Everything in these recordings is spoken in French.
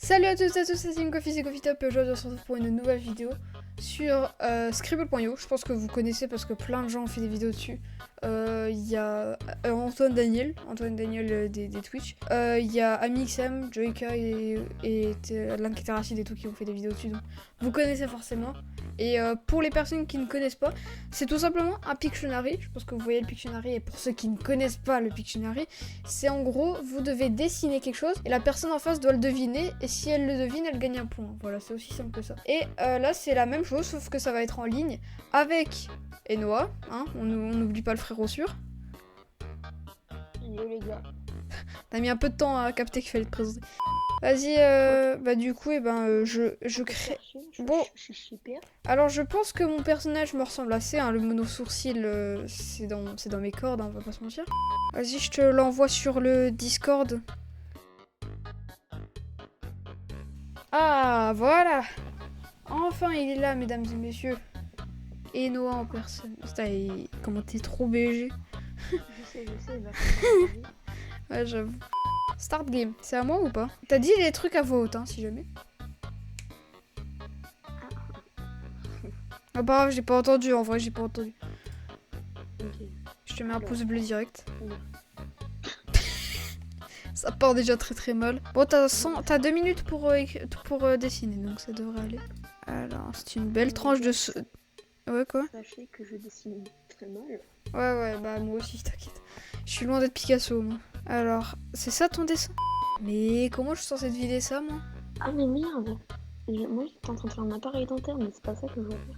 Salut à tous et à tous, c'est Coffee, c'est Coffee Top et aujourd'hui on se retrouve pour une nouvelle vidéo sur Scribble.io. Je pense que vous connaissez parce que plein de gens ont fait des vidéos dessus. Il y a Antoine Daniel des Twitch. Il y a AmiXM, Joyka et Lanketeracid et tout qui ont fait des vidéos dessus. Donc vous connaissez forcément. Et pour les personnes qui ne connaissent pas, c'est tout simplement un Pictionary. Je pense que vous voyez le Pictionary. Et pour ceux qui ne connaissent pas le Pictionary, c'est en gros, vous devez dessiner quelque chose et la personne en face doit le deviner. Et si elle le devine, elle gagne un point. Voilà, c'est aussi simple que ça. Et là, c'est la même chose, sauf que ça va être en ligne avec Enoa. Hein, on n'oublie pas le frérot sûr. Yo les gars. T'as mis un peu de temps à capter qu'il fallait te présenter. Vas-y, bah du coup, je crée... Bon, Je suis super. alors je pense que mon personnage me ressemble assez, hein, le mono-sourcil, c'est dans mes cordes, hein, on va pas se mentir. Vas-y, je te l'envoie sur le Discord. Ah, voilà. Enfin, il est là, mesdames et messieurs. Et Noah en personne. Putain, comment t'es trop BG. Je sais, il va Ouais, j'avoue. Start game, c'est à moi ou pas? T'as dit les trucs à voix haute, hein, si jamais. Ah bah grave, j'ai pas entendu, en vrai, j'ai pas entendu. Ok. Je te mets un pouce bleu direct. Ouais. Ça part déjà très très mal. Bon, t'as 2 minutes pour dessiner, donc ça devrait aller. Alors, c'est une belle tranche de... Ouais, quoi? Sachez que je dessine très mal. Ouais, bah moi aussi, t'inquiète. Je suis loin d'être Picasso, moi. Alors, c'est ça ton dessin? Mais comment je suis censée deviner ça, moi? Ah mais merde. Moi j'étais en train de faire un appareil dentaire, mais c'est pas ça que je voulais faire.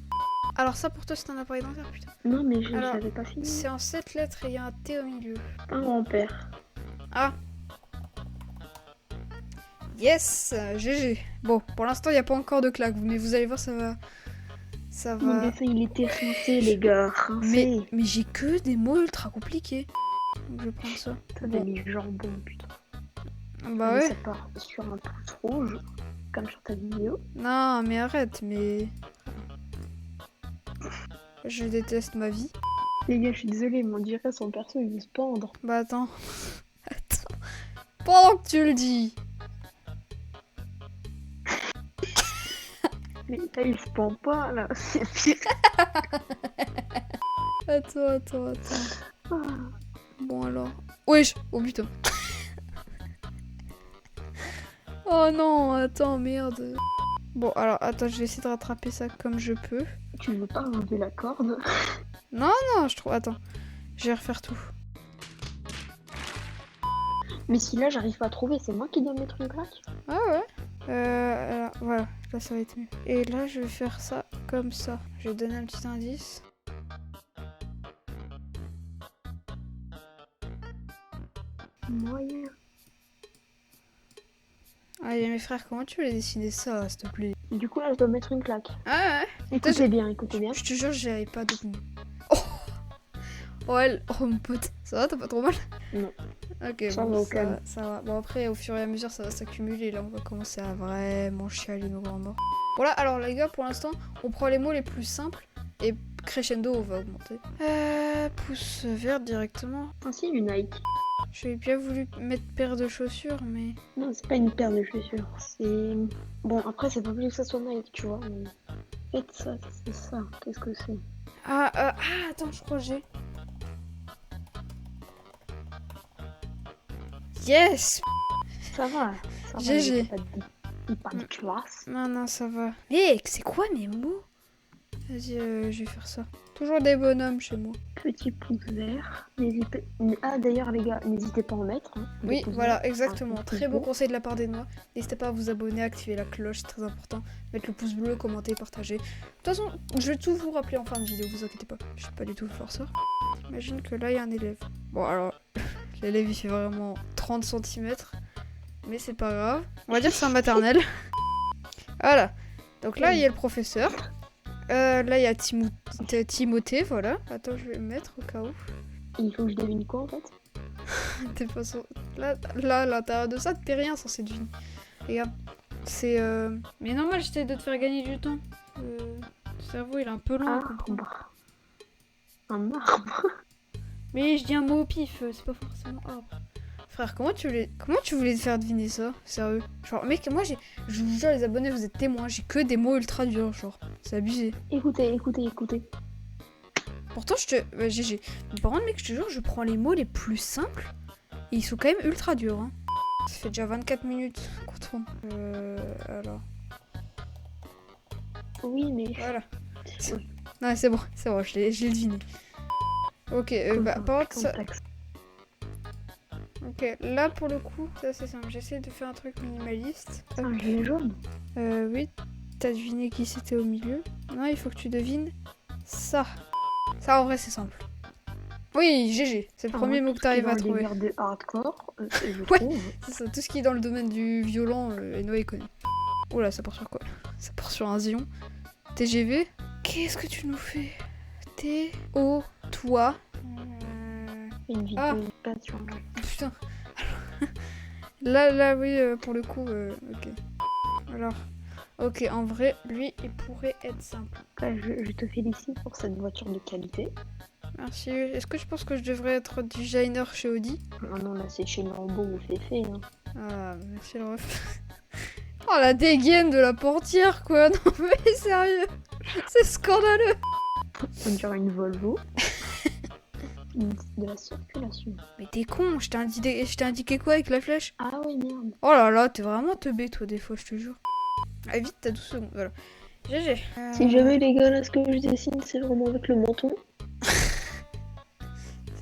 Alors ça, pour toi, c'est un appareil dentaire, putain. Non mais Alors, j'avais pas fini. C'est en 7 lettres et il y a un T au milieu. Un grand-père. Ah. Yes, GG. Bon, pour l'instant, il n'y a pas encore de claque, mais vous allez voir, ça va... Ça Mon va... dessin il était rincé les gars. Rincé. Mais j'ai que des mots ultra compliqués. Donc je vais prendre ça. T'as mis jambon putain. Bah Mais ouais. ça part sur un pouce rouge. Comme sur ta vidéo. Non, mais arrête, mais... Je déteste ma vie. Les gars, je suis désolée, mais on dirait son perso il veut se pendre. Bah attends. Attends. Pendant que tu le dis. Mais là il se pend pas là, c'est pire. Attends. Ah. Bon alors. Wesh. Oh putain. Oh non, attends, merde. Bon alors, attends, je vais essayer de rattraper ça comme je peux. Tu veux pas enlever la corde? Non, je trouve... Attends. Je vais refaire tout. Mais si là j'arrive pas à trouver, c'est moi qui dois mettre une claque? Ah ouais. Alors, voilà, là ça va être mieux. Et là je vais faire ça comme ça. Je vais donner un petit indice. Moyen. Allez mes frères, comment tu veux dessiner ça, s'il te plaît? Du coup là je dois mettre une claque. Ah ouais. Écoutez bien, écoutez bien. Je te jure, j'avais pas d'autres mots. Oh ouais, oh mon pote, ça va, t'as pas trop mal? Non. Ok, Ça bon, va au calme. ça va. Bon après, au fur et à mesure, ça va s'accumuler. Là, on va commencer à vraiment chialer nos grands morts. Voilà, alors les gars, pour l'instant, on prend les mots les plus simples et crescendo, on va augmenter. Pouce vert directement. Ah si, une Nike. J'avais bien voulu mettre paire de chaussures, mais... Non, c'est pas une paire de chaussures. C'est... Bon, après c'est pas obligé que ça soit Nike, tu vois. Mais... En fait, ça, c'est ça. Qu'est-ce que c'est? Attends, je crois que j'ai... Yes. Ça va. GG. Pas de classe. Non, ça va. Mais c'est quoi mes mots? Vas-y, je vais faire ça. Toujours des bonhommes chez moi. Petit pouce vert. N'hésitez... Ah d'ailleurs les gars, n'hésitez pas à en mettre. Hein, des Oui, pouces voilà, verts. exactement. Un Très pouce beau bleu. conseil de la part des noix. N'hésitez pas à vous abonner, activer la cloche, c'est très important. Mettre le pouce bleu, commenter, partager. De toute façon, je vais tout vous rappeler en fin de vidéo, vous inquiétez pas. Je suis pas du tout le forceur. J'imagine que là, il y a un élève. Bon, alors, l'élève, il fait vraiment 30 cm. Mais c'est pas grave. On va dire que c'est un maternel. Voilà. Donc là, il y a le professeur. Là, il y a Timothée, voilà. Attends, je vais le mettre au cas où. Il faut que je devine quoi en fait? T'es pas sans... Là, à l'intérieur de ça, t'es rien censé deviner. Regarde, c'est... Mais normal, j'essaie de te faire gagner du temps. Le cerveau, il est un peu lent à comprendre. Arbre. Un arbre. Mais je dis un mot au pif, c'est pas forcément arbre. Frère, comment tu voulais te faire deviner ça? Sérieux? Genre, mec, moi je vous jure, les abonnés, vous êtes témoins, j'ai que des mots ultra durs, genre. C'est abusé. Écoutez. Pourtant, GG. Par contre, mec, je te jure, je prends les mots les plus simples et ils sont quand même ultra durs, hein. Ça fait déjà 24 minutes qu'on tourne. Alors. Oui, mais... Voilà. Non, c'est bon, je l'ai deviné. Ok, par contre, ça... Ok, là pour le coup, ça c'est simple. J'essaie de faire un truc minimaliste. Un gilet jaune. Oui, t'as deviné qui c'était au milieu. Non, il faut que tu devines ça. Ça en vrai c'est simple. Oui, GG, c'est le premier mot que t'arrives à trouver. De hardcore, ouais, c'est ça, tout ce qui est dans le domaine du violent, Enoa connaît. Oula, ça part sur quoi? Ça part sur un zion. TGV. Qu'est-ce que tu nous fais? T-O, toi. Une vidéo passion. Putain. là, oui, pour le coup, ok. Alors, ok, en vrai, lui, il pourrait être simple. Je te félicite pour cette voiture de qualité. Merci. Est-ce que je pense que je devrais être designer chez Audi? Ah non, là, c'est chez Lambo ou Féfé. Hein. Ah, merci le ref. Oh, la dégaine de la portière, quoi. Non, mais sérieux. C'est scandaleux. On dirait une Volvo. De la circulation. Mais t'es con, je t'ai indiqué quoi avec la flèche? Ah ouais, merde. Oh là là, t'es vraiment teubé toi des fois, je te jure. Ah vite, t'as 12 secondes, voilà. GG. Si jamais les gars, là ce que je dessine, c'est vraiment avec le menton.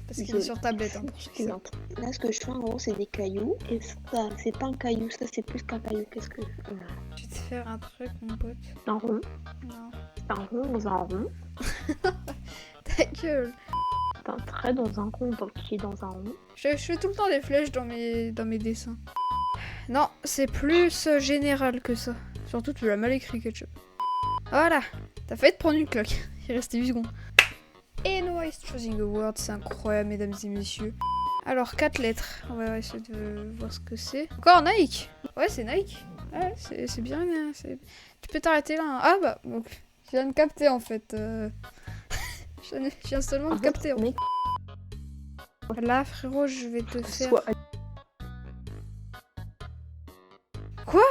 Parce qu'il est sur tablette, hein, pour ceux qui savent. Là ce que je fais en gros, c'est des cailloux. Et ça, c'est pas un caillou, ça c'est plus qu'un caillou. Qu'est-ce que je fais? Je vais te faire un truc, mon pote. Un rond. Non. C'est un rond dans un rond. Ta gueule. Un trait dans un rond, donc qui est dans un rond. Je fais tout le temps des flèches dans mes dessins. Non, c'est plus général que ça. Surtout, tu l'as mal écrit, Ketchup. Voilà, t'as failli te prendre une claque. Il restait 8 secondes. Enoa is choosing a word, c'est incroyable, mesdames et messieurs. Alors, 4 lettres. On va essayer de voir ce que c'est. Encore Nike. Ouais, c'est Nike. Ouais, c'est bien. Tu peux t'arrêter là. Hein. Ah bah, donc, je viens de capter en fait. Je viens seulement de capter. Mec. Là, frérot, je vais te faire... Quoi?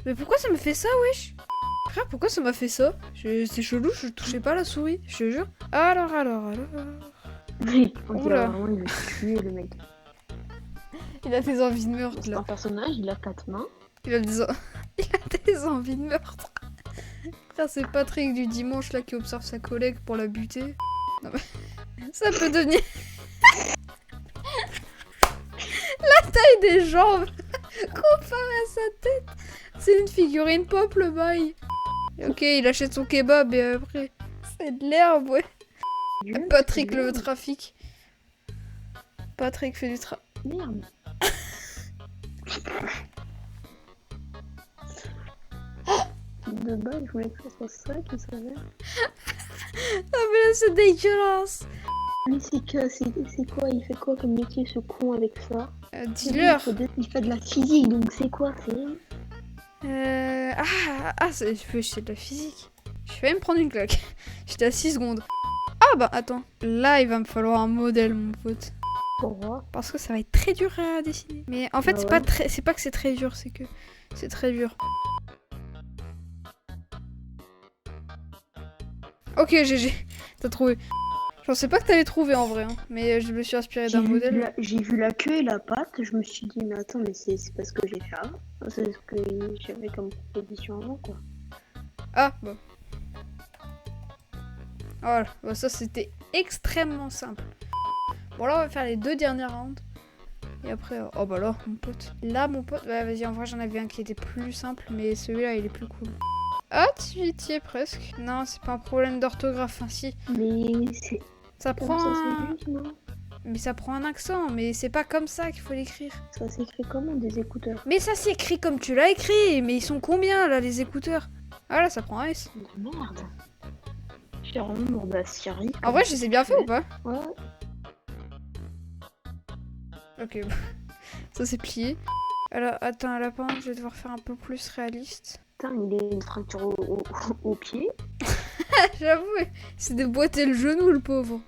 Mais pourquoi ça me fait ça, wesh? Frère, pourquoi ça m'a fait ça? C'est chelou, je touchais pas la souris, je te jure. Alors... Oui, on dirait vraiment il veut tuer le mec. Il a des envies de meurtre, c'est là. un personnage, il a 4 mains. Il a des envies de meurtre. Frère, c'est Patrick du dimanche, là, qui observe sa collègue pour la buter. Non mais... Ça peut devenir... La taille des jambes comparé à sa tête. C'est une figurine pop, le bail. Ok, il achète son kebab et après... C'est de l'herbe, ouais. Patrick le trafic. Patrick fait du Merde. De bas, je voulais que ce soit ça qui s'avère. Ah mais là c'est dégueulasse. Mais c'est quoi? Il fait quoi comme métier ce con avec ça? Dealer. Il fait de la physique, donc c'est quoi? C'est de la physique. Je vais me prendre une claque. J'étais à 6 secondes. Ah bah attends. Là il va me falloir un modèle mon pote. Pourquoi? Parce que ça va être très dur à dessiner. Mais en fait c'est pas que c'est très dur, c'est que c'est très dur. Ok GG, t'as trouvé. Je pensais pas que t'allais trouver en vrai, hein, mais je me suis inspirée d'un modèle. J'ai vu la queue et la patte, je me suis dit mais attends mais c'est pas ce que j'ai fait avant. C'est ce que j'avais comme proposition avant quoi. Ah bah. Voilà, bah, ça c'était extrêmement simple. Bon là on va faire les 2 dernières rounds. Et après, oh bah là mon pote. Là mon pote, ouais vas-y en vrai j'en avais un qui était plus simple, mais celui-là il est plus cool. Ah, tu y es presque. Non, c'est pas un problème d'orthographe, ainsi. Mais c'est... Ça prend un... Juste, non mais ça prend un accent, mais c'est pas comme ça qu'il faut l'écrire. Ça s'écrit comment, des écouteurs? Mais ça s'écrit comme tu l'as écrit, mais ils sont combien, là, les écouteurs? Ah là, ça prend un S. Merde. J'ai vraiment de la Syrie. En vrai, je les ai bien fait ou pas? Ouais. Ok, ça c'est plié. Alors, attends, un lapin, je vais devoir faire un peu plus réaliste. Putain, il a une fracture au pied. J'avoue, c'est déboîté le genou, le pauvre.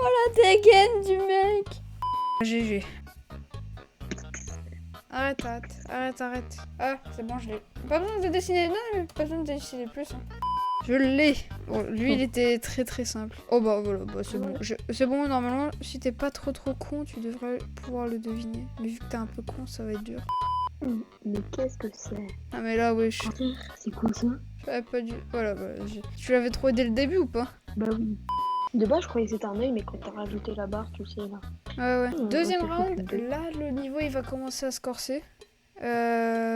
la dégaine du mec. GG. Arrête. Ah, c'est bon, je l'ai. Pas besoin de dessiner, non, pas besoin de dessiner plus. Hein. Je l'ai. Bon, lui, il était très simple. Oh bah voilà, bah, c'est bon. C'est bon, normalement, si t'es pas trop con, tu devrais pouvoir le deviner. Mais vu que t'es un peu con, ça va être dur. Mais qu'est-ce que c'est? Ah mais là, wesh. C'est quoi ça? J'avais pas dû... Voilà, tu l'avais trouvé dès le début ou pas? Bah oui. De base, je croyais que c'était un œil, mais quand t'as rajouté la barre, tu sais, là. Ouais. Deuxième c'est round, foutu. là, le niveau, il va commencer à se corser.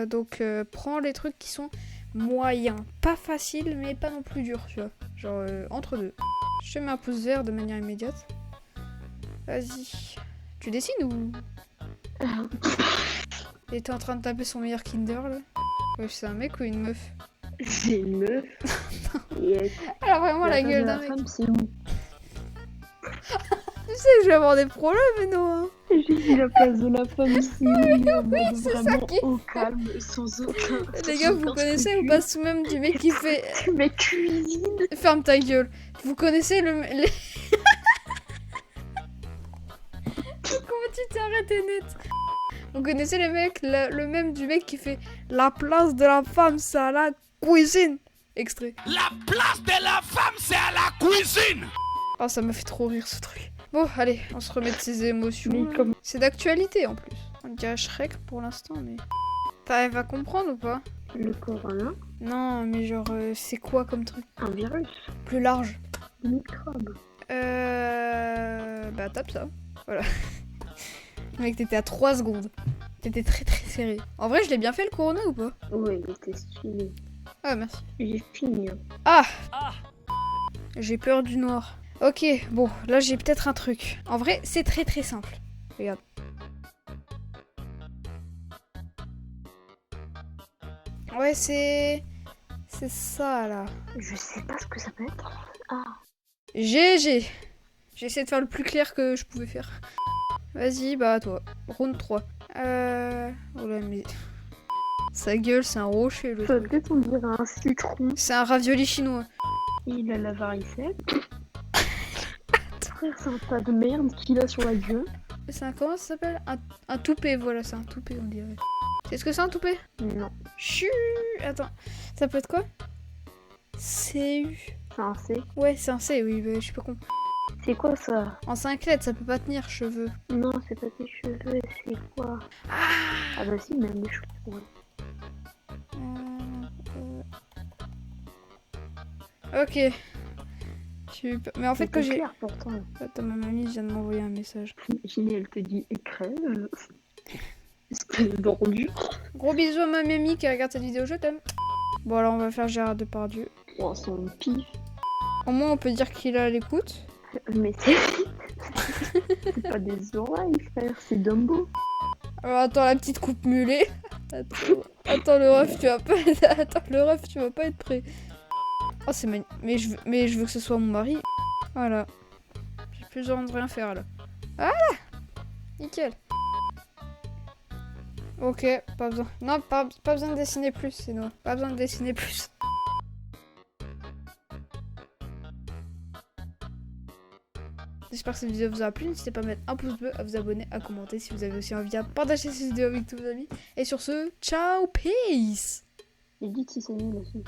Donc, prends les trucs qui sont moyens. Pas faciles, mais pas non plus durs, tu vois. Genre, entre deux. Je te mets un pouce vert de manière immédiate. Vas-y. Tu dessines ou... Il était en train de taper son meilleur Kinder, là. Ouais, c'est un mec ou une meuf? C'est une meuf. Yes. Elle a vraiment la gueule d'un La mec. femme, c'est où? Tu sais que je vais avoir des problèmes, mais non. Hein. J'ai dit la place de la femme, c'est où? Oui, c'est ça Vraiment qui- au calme, sans aucun. Les gars, vous connaissez ou pas ce même du mec qui fait... Mais cuisine. Ferme ta gueule. Vous connaissez le... Comment tu t'es arrêté net? Vous connaissez les mecs, le même du mec qui fait la place de la femme, c'est à la cuisine. Extrait. La place de la femme, c'est à la cuisine. Oh, ça m'a fait trop rire ce truc. Bon, allez, on se remet de ses émotions. Mais comme- C'est d'actualité en plus. On dirait Shrek pour l'instant, mais... T'arrives à comprendre ou pas? Le corona, Non, mais genre, c'est quoi comme truc? un virus, Plus large. microbe. Bah, tape ça. Voilà. Mec, t'étais à 3 secondes. T'étais très serré. En vrai, je l'ai bien fait le corona ou pas? Ouais, il était stylé. Ah, merci. J'ai fini. Hein. Ah! J'ai peur du noir. Ok, bon, là j'ai peut-être un truc. En vrai, c'est très simple. Regarde. Ouais, c'est ça, là. Je sais pas ce que ça peut être. Ah. GG. J'ai essayé de faire le plus clair que je pouvais faire. Vas-y, bah toi. Round 3. Oh là, mais... Sa gueule, c'est un rocher, le Ça truc. peut-être on dirait un citron. C'est un ravioli chinois. Il a la varicelle. Frère, c'est un tas de merde qu'il a sur la gueule. C'est un... Comment ça s'appelle? Un toupet, voilà, c'est un toupet, on dirait. C'est ce que c'est un toupet? Non. Chut. Attends. Ça peut être quoi? CU. C'est un C. Ouais, c'est un C, oui, bah, je suis pas con. C'est quoi ça? En 5 lettres, ça peut pas tenir, cheveux. Non, c'est pas tes cheveux, c'est quoi? Ah bah si, même les cheveux. Ouais. Ok. Mais en fait, C'était que j'ai... clair pourtant. Attends, ma mamie vient de m'envoyer un message. Imaginez, elle te dit crève. Espèce d'ordure. Gros bisous à ma mamie qui regarde cette vidéo, je t'aime. Bon, alors on va faire Gérard Depardieu. Oh, son pif. Au moins, on peut dire qu'il a l'écoute. Mais c'est. C'est pas des oreilles, frère, c'est Dumbo. Alors, attends, la petite coupe mulet. Attends, le ref, tu vas pas... Attends, le ref, tu vas pas être prêt. Oh, c'est magnifique. Mais je veux que ce soit mon mari. Voilà. J'ai plus besoin de rien faire, là. Voilà. Nickel. Ok, pas besoin. Non, pas besoin de dessiner plus, c'est nous. Pas besoin de dessiner plus. J'espère que cette vidéo vous a plu. N'hésitez pas à mettre un pouce bleu, à vous abonner, à commenter si vous avez aussi envie de partager cette vidéo avec tous vos amis. Et sur ce, ciao, peace! Et dites si c'est nul aussi.